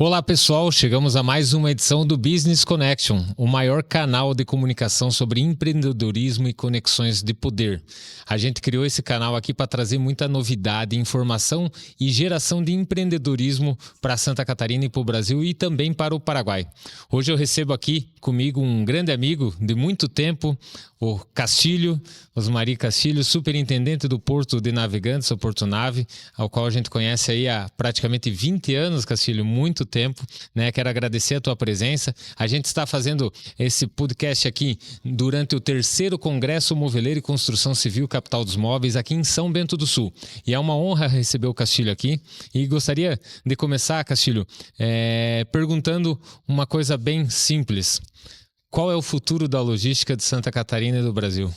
Olá pessoal, chegamos a mais uma edição do Business Connection, o maior canal de comunicação sobre empreendedorismo e conexões de poder. A gente criou esse canal aqui para trazer muita novidade, informação e geração de empreendedorismo para Santa Catarina e para o Brasil e também para o Paraguai. Hoje eu recebo aqui comigo um grande amigo de muito tempo, o Castilho, Osmari Castilho, superintendente do Porto de Navegantes, o Porto Nave, ao qual a gente conhece aí há praticamente 20 anos, Castilho, muito tempo, né? Quero agradecer a tua presença. A gente está fazendo esse podcast aqui durante o 3º Congresso Moveleiro e Construção Civil Capital dos Móveis, aqui em São Bento do Sul. E é uma honra receber o Castilho aqui. E gostaria de começar, Castilho, perguntando uma coisa bem simples. Qual é o futuro da logística de Santa Catarina e do Brasil?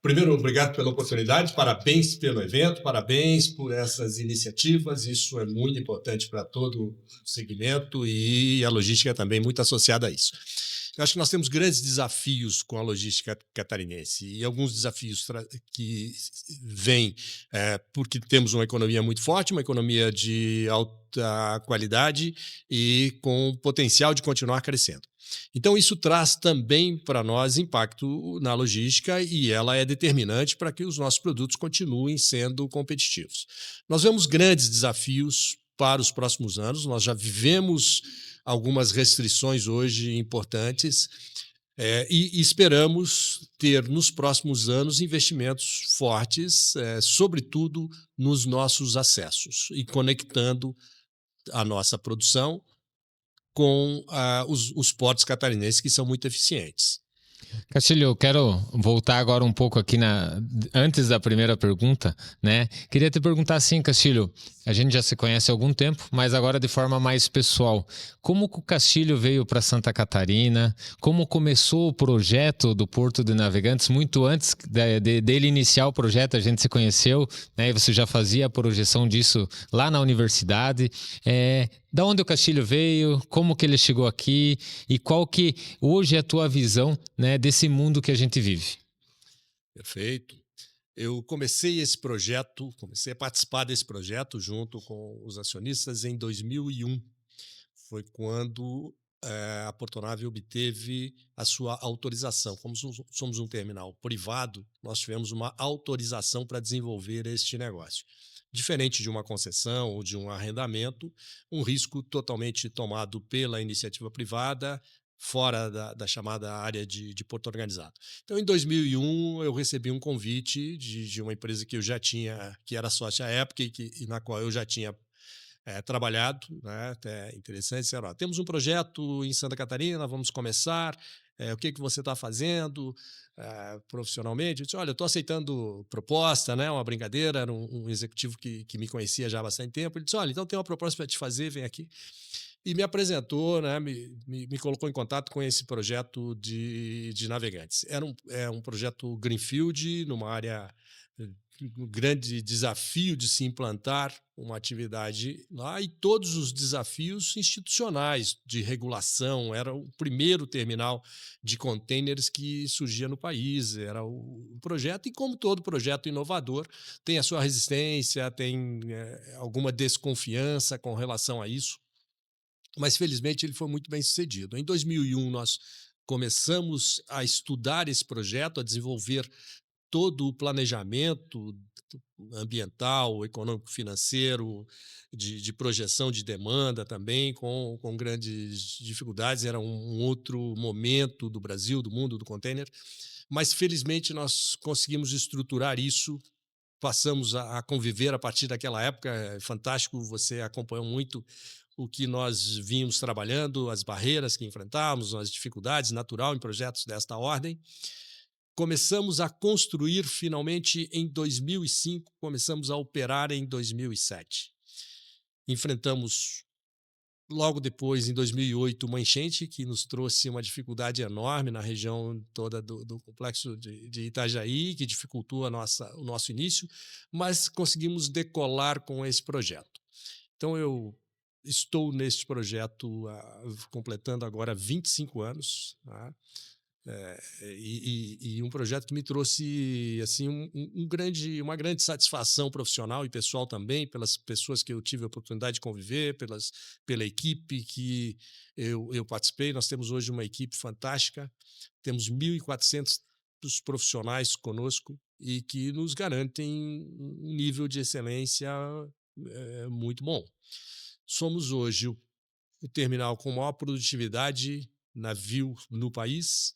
Primeiro, obrigado pela oportunidade, parabéns pelo evento, parabéns por essas iniciativas, isso é muito importante para todo o segmento e a logística também muito associada a isso. Eu acho que nós temos grandes desafios com a logística catarinense e alguns desafios que vêm porque temos uma economia muito forte, uma economia de alta qualidade e com potencial de continuar crescendo. Então, isso traz também para nós impacto na logística e ela é determinante para que os nossos produtos continuem sendo competitivos. Nós vemos grandes desafios para os próximos anos, nós já vivemos algumas restrições hoje importantes e esperamos ter nos próximos anos investimentos fortes, sobretudo nos nossos acessos e conectando a nossa produção com os portos catarinenses, que são muito eficientes. Castilho, eu quero voltar agora um pouco aqui antes da primeira pergunta, né? Queria te perguntar assim, Castilho, a gente já se conhece há algum tempo, mas agora de forma mais pessoal. Como que o Castilho veio para Santa Catarina? Como começou o projeto do Porto de Navegantes? Muito antes dele iniciar o projeto, a gente se conheceu, né? E você já fazia a projeção disso lá na universidade. Da onde o Castilho veio, como que ele chegou aqui e qual que hoje é a tua visão, né, desse mundo que a gente vive? Perfeito. Eu comecei a participar desse projeto junto com os acionistas em 2001. Foi quando a Portonave obteve a sua autorização. Como somos um terminal privado, nós tivemos uma autorização para desenvolver este negócio. Diferente de uma concessão ou de um arrendamento, um risco totalmente tomado pela iniciativa privada, fora da chamada área de porto organizado. Então, em 2001, eu recebi um convite de uma empresa que eu já tinha, que era sócia à época e na qual eu já tinha trabalhado, né? Até interessante, disseram, temos um projeto em Santa Catarina, vamos começar, o que você está fazendo profissionalmente? Eu disse, olha, eu estou aceitando proposta, né? Uma brincadeira, era um executivo que me conhecia já há bastante tempo, ele disse, olha, então tem uma proposta para te fazer, vem aqui. E me apresentou, né? Me colocou em contato com esse projeto de navegantes. Era um projeto Greenfield, numa área um grande desafio de se implantar uma atividade lá e todos os desafios institucionais de regulação. Era o primeiro terminal de contêineres que surgia no país, era o projeto, e como todo projeto inovador, tem a sua resistência, tem alguma desconfiança com relação a isso, mas felizmente ele foi muito bem sucedido. Em 2001 nós começamos a estudar esse projeto, a desenvolver todo o planejamento ambiental, econômico, financeiro, de projeção de demanda também, com grandes dificuldades. Era um outro momento do Brasil, do mundo do container, mas felizmente nós conseguimos estruturar isso, passamos a conviver a partir daquela época. É fantástico, você acompanhou muito o que nós vínhamos trabalhando, as barreiras que enfrentávamos, as dificuldades, natural em projetos desta ordem. Começamos a construir finalmente em 2005, começamos a operar em 2007. Enfrentamos logo depois, em 2008, uma enchente que nos trouxe uma dificuldade enorme na região toda do complexo de Itajaí, que dificultou o nosso início, mas conseguimos decolar com esse projeto. Então, eu estou neste projeto completando agora 25 anos, tá? E um projeto que me trouxe assim uma grande satisfação profissional e pessoal também, pelas pessoas que eu tive a oportunidade de conviver, pela equipe que eu participei. Nós temos hoje uma equipe fantástica, temos 1.400 profissionais conosco e que nos garantem um nível de excelência muito bom. Somos hoje o terminal com maior produtividade navio no país.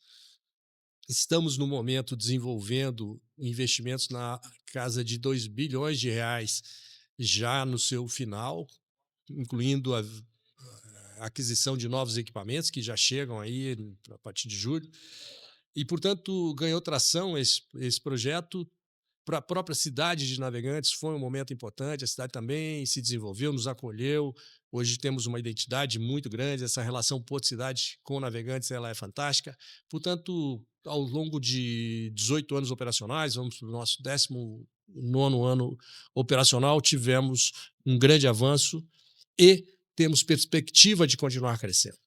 Estamos, no momento, desenvolvendo investimentos na casa de R$ 2 bilhões já no seu final, incluindo a aquisição de novos equipamentos que já chegam aí a partir de julho. E, portanto, ganhou tração esse projeto. Para a própria cidade de Navegantes foi um momento importante, a cidade também se desenvolveu, nos acolheu. Hoje temos uma identidade muito grande, essa relação Porto-Cidade com Navegantes ela é fantástica. Portanto, ao longo de 18 anos operacionais, vamos para o nosso 19º ano operacional, tivemos um grande avanço e temos perspectiva de continuar crescendo.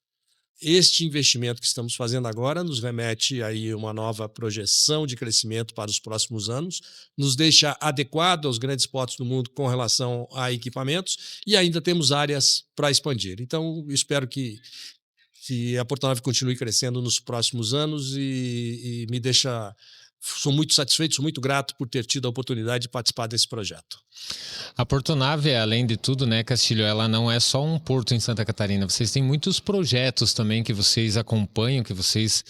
Este investimento que estamos fazendo agora nos remete aí uma nova projeção de crescimento para os próximos anos, nos deixa adequado aos grandes portos do mundo com relação a equipamentos e ainda temos áreas para expandir. Então, espero que a Portonave continue crescendo nos próximos anos e me deixa. Sou muito satisfeito, sou muito grato por ter tido a oportunidade de participar desse projeto. A Portonave, além de tudo, né, Castilho, ela não é só um porto em Santa Catarina. Vocês têm muitos projetos também que vocês acompanham, que vocês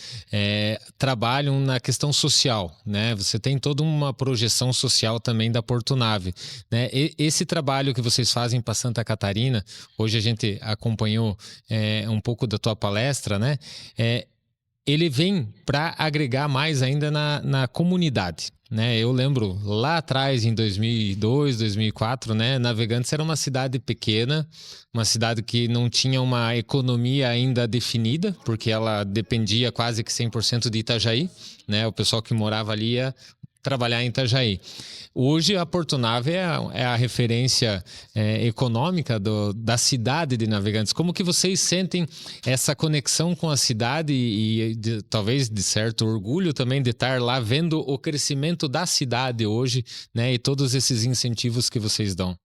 trabalham na questão social, né? Você tem toda uma projeção social também da Portonave, né? Esse trabalho que vocês fazem para Santa Catarina, hoje a gente acompanhou um pouco da tua palestra, né? Ele vem para agregar mais ainda na comunidade. Né, eu lembro lá atrás, em 2002, 2004, né, Navegantes era uma cidade pequena, uma cidade que não tinha uma economia ainda definida, porque ela dependia quase que 100% de Itajaí, né, o pessoal que morava ali ia trabalhar em Itajaí. Hoje a Portonave é a referência econômica da cidade de Navegantes. Como que vocês sentem essa conexão com a cidade e talvez de certo orgulho também de estar lá vendo o crescimento da cidade hoje, né, e todos esses incentivos que vocês dão?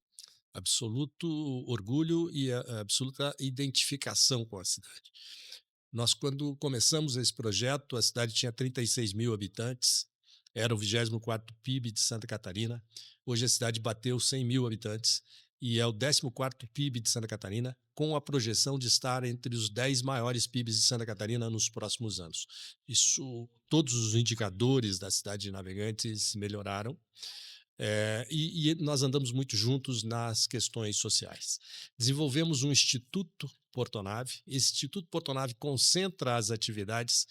Absoluto orgulho e a absoluta identificação com a cidade. Nós, quando começamos esse projeto, a cidade tinha 36 mil habitantes, era o 24º PIB de Santa Catarina. Hoje a cidade bateu 100 mil habitantes e é o 14º PIB de Santa Catarina, com a projeção de estar entre os 10 maiores PIBs de Santa Catarina nos próximos anos. Isso, todos os indicadores da cidade de Navegantes melhoraram. E nós andamos muito juntos nas questões sociais. Desenvolvemos um Instituto Portonave. Esse Instituto Portonave concentra as atividades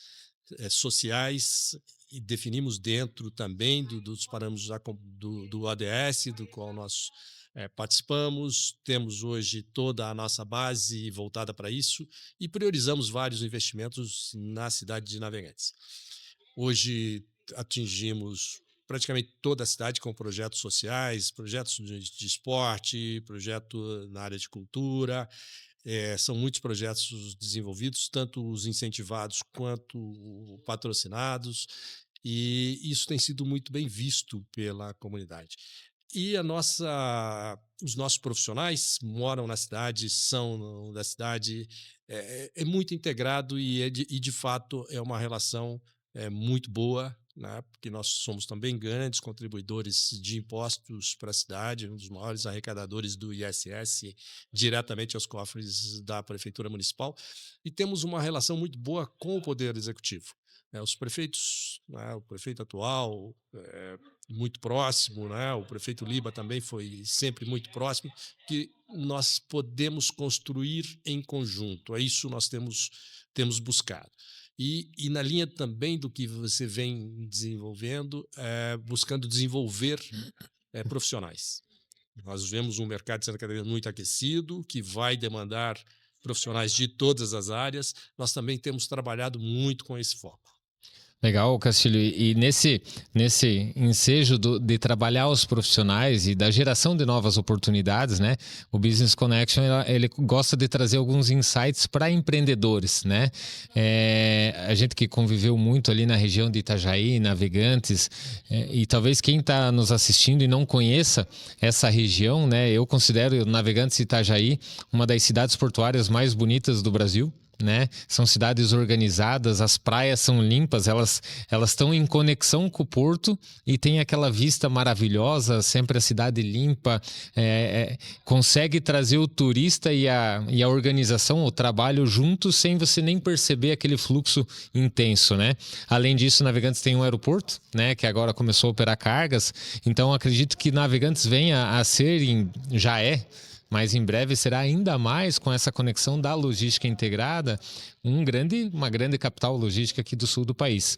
sociais e definimos dentro também dos parâmetros do ODS, do qual nós participamos. Temos hoje toda a nossa base voltada para isso e priorizamos vários investimentos na cidade de Navegantes. Hoje atingimos praticamente toda a cidade com projetos sociais, projetos de esporte, projeto na área de cultura. São muitos projetos desenvolvidos, tanto os incentivados quanto patrocinados, e isso tem sido muito bem visto pela comunidade. E os nossos profissionais moram na cidade, são da cidade, é muito integrado e, de fato, é uma relação muito boa, né? Porque nós somos também grandes contribuidores de impostos para a cidade, um dos maiores arrecadadores do ISS, diretamente aos cofres da Prefeitura Municipal, e temos uma relação muito boa com o Poder Executivo. Os prefeitos, né, o prefeito atual, muito próximo, né, o prefeito Liba também foi sempre muito próximo, que nós podemos construir em conjunto. É isso que nós temos buscado. E na linha também do que você vem desenvolvendo, buscando desenvolver profissionais. Nós vemos um mercado de Santa Catarina muito aquecido, que vai demandar profissionais de todas as áreas. Nós também temos trabalhado muito com esse foco. Legal, Castilho. E nesse ensejo de trabalhar os profissionais e da geração de novas oportunidades, né? O Business Connection ele gosta de trazer alguns insights para empreendedores, né? A gente que conviveu muito ali na região de Itajaí, Navegantes, e talvez quem está nos assistindo e não conheça essa região, né? Eu considero Navegantes e Itajaí uma das cidades portuárias mais bonitas do Brasil. Né? São cidades organizadas, as praias são limpas, elas estão em conexão com o porto e tem aquela vista maravilhosa, sempre a cidade limpa, consegue trazer o turista e a organização, o trabalho juntos sem você nem perceber aquele fluxo intenso, né? Além disso, Navegantes tem um aeroporto, né? Que agora começou a operar cargas, então acredito que Navegantes venha a ser, já é, mas em breve será ainda mais com essa conexão da logística integrada, uma grande capital logística aqui do sul do país.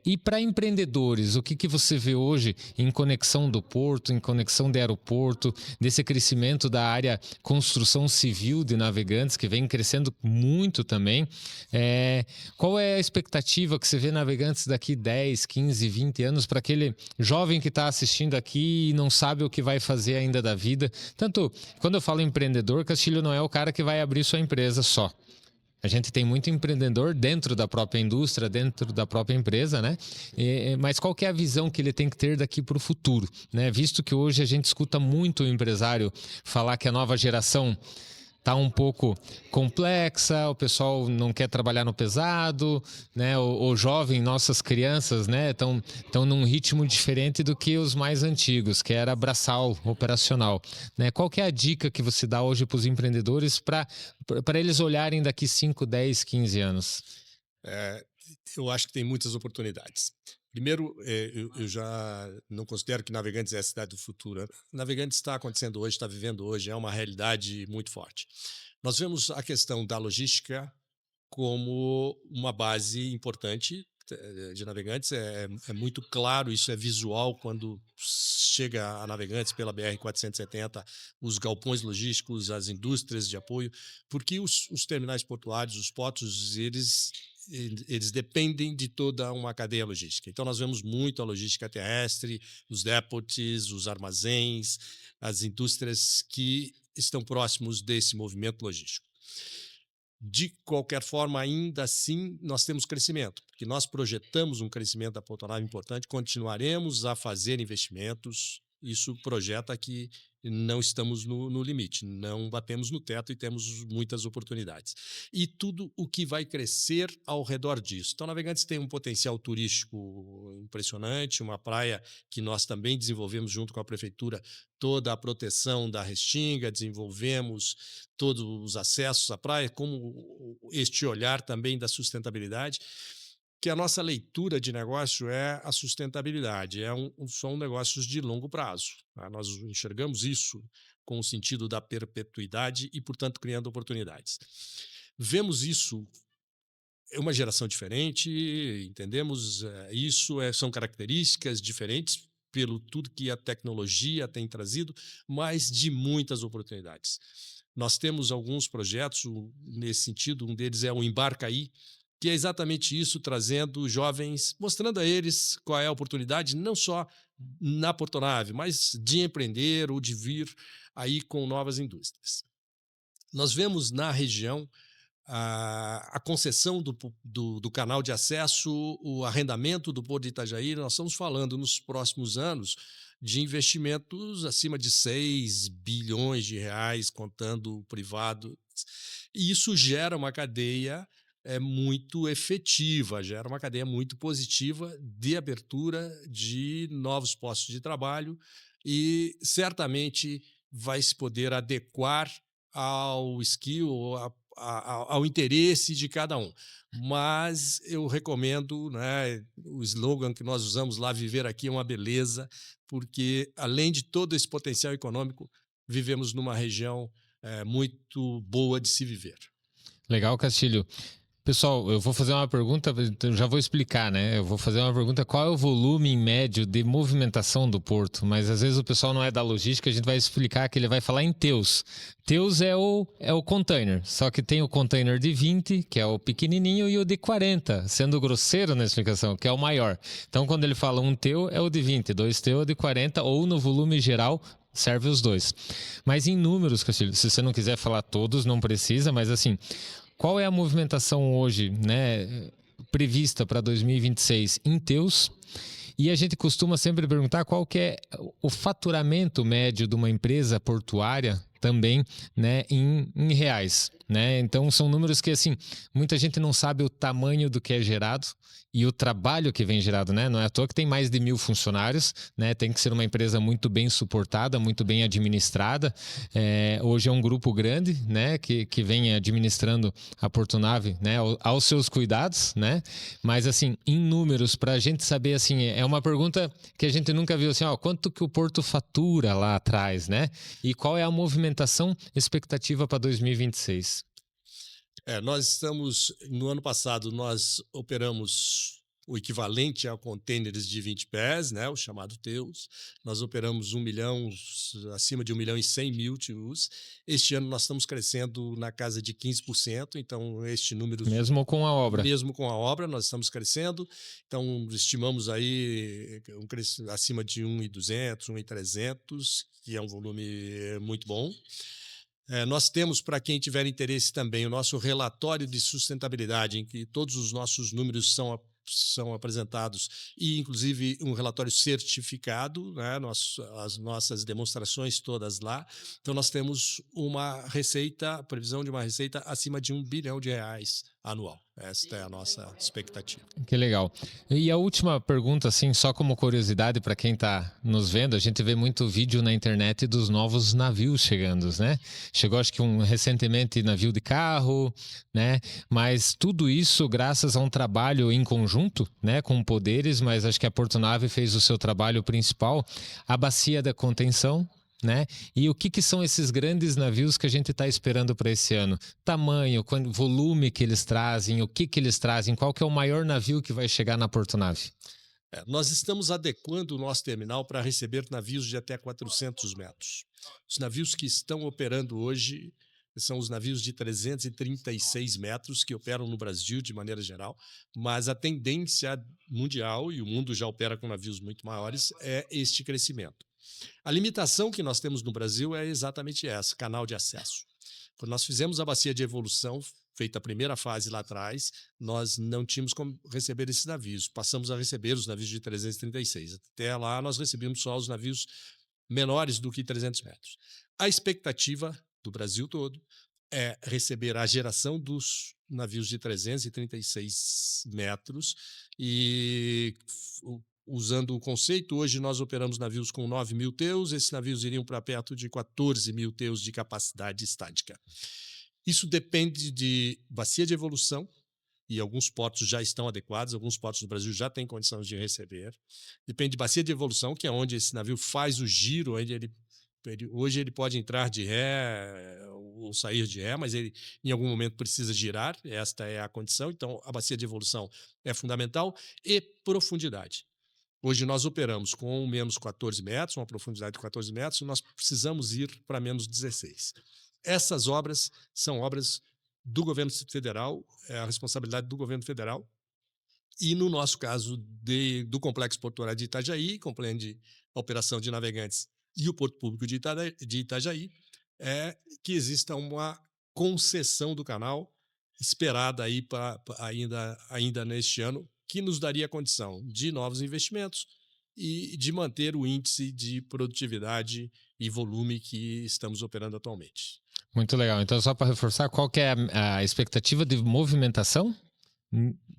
E para empreendedores, o que você vê hoje em conexão do porto, em conexão do aeroporto, desse crescimento da área construção civil de Navegantes, que vem crescendo muito também? Qual é a expectativa que você vê Navegantes daqui 10, 15, 20 anos para aquele jovem que está assistindo aqui e não sabe o que vai fazer ainda da vida? Tanto quando eu falo empreendedor, Castilho não é o cara que vai abrir sua empresa só. A gente tem muito empreendedor dentro da própria indústria, dentro da própria empresa, né? Mas qual que é a visão que ele tem que ter daqui para o futuro, né? Visto que hoje a gente escuta muito o empresário falar que a nova geração tá um pouco complexa, o pessoal não quer trabalhar no pesado, né? O jovem, nossas crianças, né? Estão num ritmo diferente do que os mais antigos, que era braçal, operacional, né? Qual que é a dica que você dá hoje para os empreendedores para eles olharem daqui 5, 10, 15 anos? Eu acho que tem muitas oportunidades. Primeiro, eu já não considero que Navegantes é a cidade do futuro, né? Navegantes está acontecendo hoje, está vivendo hoje, é uma realidade muito forte. Nós vemos a questão da logística como uma base importante de Navegantes. É muito claro, isso é visual quando chega a Navegantes pela BR-470, os galpões logísticos, as indústrias de apoio, porque os terminais portuários, os portos, eles dependem de toda uma cadeia logística. Então, nós vemos muito a logística terrestre, os depots, os armazéns, as indústrias que estão próximos desse movimento logístico. De qualquer forma, ainda assim, nós temos crescimento, porque nós projetamos um crescimento da portuária importante, continuaremos a fazer investimentos. Isso projeta que não estamos no limite, não batemos no teto e temos muitas oportunidades. E tudo o que vai crescer ao redor disso. Então, Navegantes tem um potencial turístico impressionante, uma praia que nós também desenvolvemos junto com a prefeitura toda a proteção da restinga, desenvolvemos todos os acessos à praia, como este olhar também da sustentabilidade, que a nossa leitura de negócio é a sustentabilidade, são negócios de longo prazo. Tá? Nós enxergamos isso com o sentido da perpetuidade e, portanto, criando oportunidades. Vemos isso, é uma geração diferente, entendemos isso, são características diferentes pelo tudo que a tecnologia tem trazido, mas de muitas oportunidades. Nós temos alguns projetos nesse sentido, um deles é o Embarcaí, que é exatamente isso, trazendo jovens, mostrando a eles qual é a oportunidade, não só na portonave, mas de empreender ou de vir aí com novas indústrias. Nós vemos na região a concessão do canal de acesso, o arrendamento do Porto de Itajaí. Nós estamos falando nos próximos anos de investimentos acima de 6 bilhões de reais, contando o privado. E isso gera uma cadeia muito efetiva, gera uma cadeia muito positiva de abertura de novos postos de trabalho e certamente vai se poder adequar ao skill, ao interesse de cada um. Mas eu recomendo, né, o slogan que nós usamos lá, viver aqui é uma beleza, porque além de todo esse potencial econômico, vivemos numa região muito boa de se viver. Legal, Castilho. Pessoal, eu vou fazer uma pergunta, eu já vou explicar, né? Eu vou fazer uma pergunta, qual é o volume em médio de movimentação do porto? Mas às vezes o pessoal não é da logística, a gente vai explicar que ele vai falar em teus. Teus é o container, só que tem o container de 20, que é o pequenininho, e o de 40, sendo grosseiro na explicação, que é o maior. Então, quando ele fala um teu, é o de 20, dois teu é o de 40, ou no volume geral, serve os dois. Mas em números, Castilho, se você não quiser falar todos, não precisa, mas assim... Qual é a movimentação hoje, né, prevista para 2026 em teus? E a gente costuma sempre perguntar qual que é o faturamento médio de uma empresa portuária também, né, em reais, né? Então são números que assim muita gente não sabe o tamanho do que é gerado e o trabalho que vem gerado, né? Não é à toa que tem mais de 1.000 funcionários, né? Tem que ser uma empresa muito bem suportada, muito bem administrada. Hoje é um grupo grande, né? Que vem administrando a Portunave, né? Aos seus cuidados, né? Mas assim, em números, para a gente saber, assim, é uma pergunta que a gente nunca viu, assim, ó, quanto que o Porto fatura lá atrás, né? E qual é a movimentação expectativa para 2026? Nós estamos, no ano passado, nós operamos o equivalente a containers de 20 pés, né, o chamado TEUs. Nós operamos 1 milhão, acima de 1.100.000 TEUs. Este ano nós estamos crescendo na casa de 15%, então este número... Mesmo com a obra? Mesmo com a obra, nós estamos crescendo. Então, estimamos aí acima de 1.200, 1.300, que é um volume muito bom. Nós temos, para quem tiver interesse também, o nosso relatório de sustentabilidade, em que todos os nossos números são apresentados e, inclusive, um relatório certificado, né? As nossas demonstrações todas lá. Então, nós temos previsão de uma receita acima de R$1 bilhão anual. Esta é a nossa expectativa. Que legal. E a última pergunta, assim, só como curiosidade para quem está nos vendo, a gente vê muito vídeo na internet dos novos navios chegando, né? Chegou, acho que recentemente, navio de carro, né? Mas tudo isso graças a um trabalho em conjunto, né? Com poderes, mas acho que a Portunave fez o seu trabalho principal, a bacia da contenção, né? E o que são esses grandes navios que a gente está esperando para esse ano? Tamanho, volume que eles trazem, o que eles trazem, qual que é o maior navio que vai chegar na Portunave? Nós estamos adequando o nosso terminal para receber navios de até 400 metros. Os navios que estão operando hoje são os navios de 336 metros que operam no Brasil de maneira geral, mas a tendência mundial, e o mundo já opera com navios muito maiores, é este crescimento. A limitação que nós temos no Brasil é exatamente essa, canal de acesso. Quando nós fizemos a bacia de evolução, feita a primeira fase lá atrás, nós não tínhamos como receber esses navios. Passamos a receber os navios de 336. Até lá nós recebíamos só os navios menores do que 300 metros. A expectativa do Brasil todo é receber a geração dos navios de 336 metros e... Usando o conceito, hoje nós operamos navios com 9.000 teus, esses navios iriam para perto de 14.000 teus de capacidade estática. Isso depende de bacia de evolução, e alguns portos já estão adequados, alguns portos do Brasil já têm condições de receber. Depende de bacia de evolução, que é onde esse navio faz o giro, hoje ele pode entrar de ré ou sair de ré, mas ele em algum momento precisa girar, esta é a condição, então a bacia de evolução é fundamental, e profundidade. Hoje nós operamos com menos 14 metros, uma profundidade de 14 metros, nós precisamos ir para menos 16. Essas obras são obras do governo federal, é a responsabilidade do governo federal, e no nosso caso do Complexo Portuário de Itajaí, compreende a operação de navegantes e o Porto Público de Itajaí, é que exista uma concessão do canal esperada aí ainda neste ano, que nos daria condição de novos investimentos e de manter o índice de produtividade e volume que estamos operando atualmente. Muito legal. Então, só para reforçar, qual que é a expectativa de movimentação?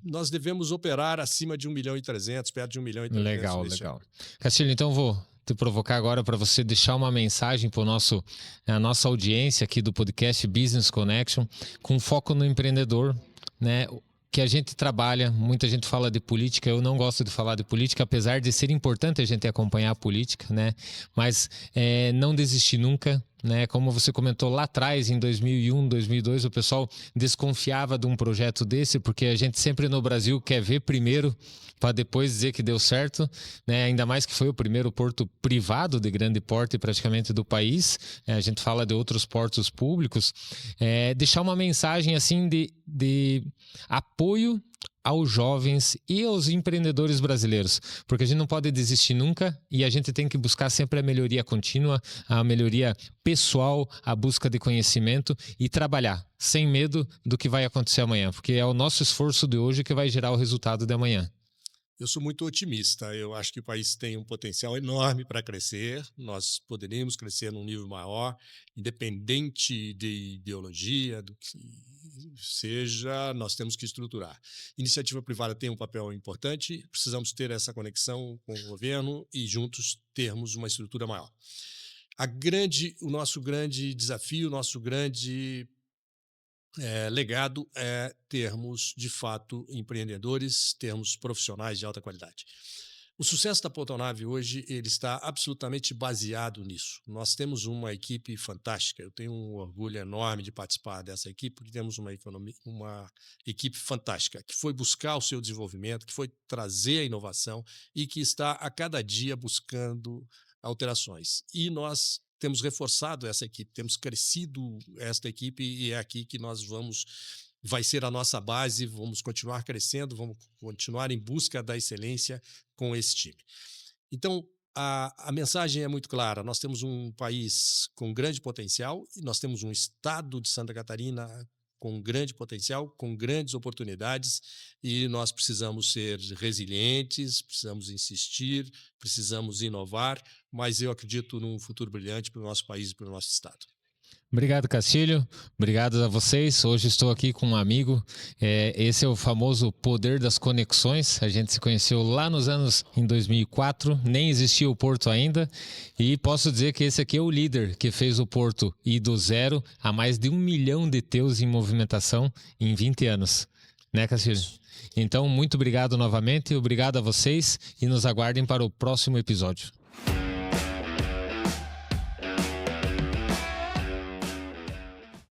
Nós devemos operar acima de 1.300.000, perto de 1.300.000. Legal, legal. Castilho, então vou te provocar agora para você deixar uma mensagem para a nossa audiência aqui do podcast Business Connection, com foco no empreendedor, né? Que a gente trabalha, muita gente fala de política, eu não gosto de falar de política, apesar de ser importante a gente acompanhar a política, né? Mas não desistir nunca, né? Como você comentou lá atrás, em 2001, 2002, o pessoal desconfiava de um projeto desse, porque a gente sempre no Brasil quer ver primeiro para depois dizer que deu certo, né? Ainda mais que foi o primeiro porto privado de grande porte praticamente do país. A gente fala de outros portos públicos. Deixar uma mensagem assim de apoio aos jovens e aos empreendedores brasileiros, porque a gente não pode desistir nunca e a gente tem que buscar sempre a melhoria contínua, a melhoria pessoal, a busca de conhecimento e trabalhar sem medo do que vai acontecer amanhã, porque é o nosso esforço de hoje que vai gerar o resultado de amanhã. Eu sou muito otimista. Eu acho que o país tem um potencial enorme para crescer. Nós poderíamos crescer num nível maior, independente de ideologia, do que seja, nós temos que estruturar. Iniciativa privada tem um papel importante, precisamos ter essa conexão com o governo e juntos termos uma estrutura maior. O nosso grande desafio, o nosso grande legado é termos, de fato, empreendedores, termos profissionais de alta qualidade. O sucesso da Portonave hoje ele está absolutamente baseado nisso. Nós temos uma equipe fantástica. Eu tenho um orgulho enorme de participar dessa equipe, porque temos uma equipe fantástica, que foi buscar o seu desenvolvimento, que foi trazer a inovação e que está a cada dia buscando alterações. E nós temos reforçado essa equipe, temos crescido esta equipe e é aqui que vai ser a nossa base, vamos continuar crescendo, vamos continuar em busca da excelência com esse time. Então, a mensagem é muito clara, nós temos um país com grande potencial e nós temos um estado de Santa Catarina com grande potencial, com grandes oportunidades e nós precisamos ser resilientes, precisamos insistir, precisamos inovar, mas eu acredito num futuro brilhante para o nosso país e para o nosso estado. Obrigado, Castilho. Obrigado a vocês. Hoje estou aqui com um amigo. Esse é o famoso poder das conexões. A gente se conheceu lá nos anos em 2004, nem existia o Porto ainda. E posso dizer que esse aqui é o líder que fez o Porto ir do zero a mais de 1 milhão de TEUs em movimentação em 20 anos. Né, Castilho? Então, muito obrigado novamente. Obrigado a vocês e nos aguardem para o próximo episódio.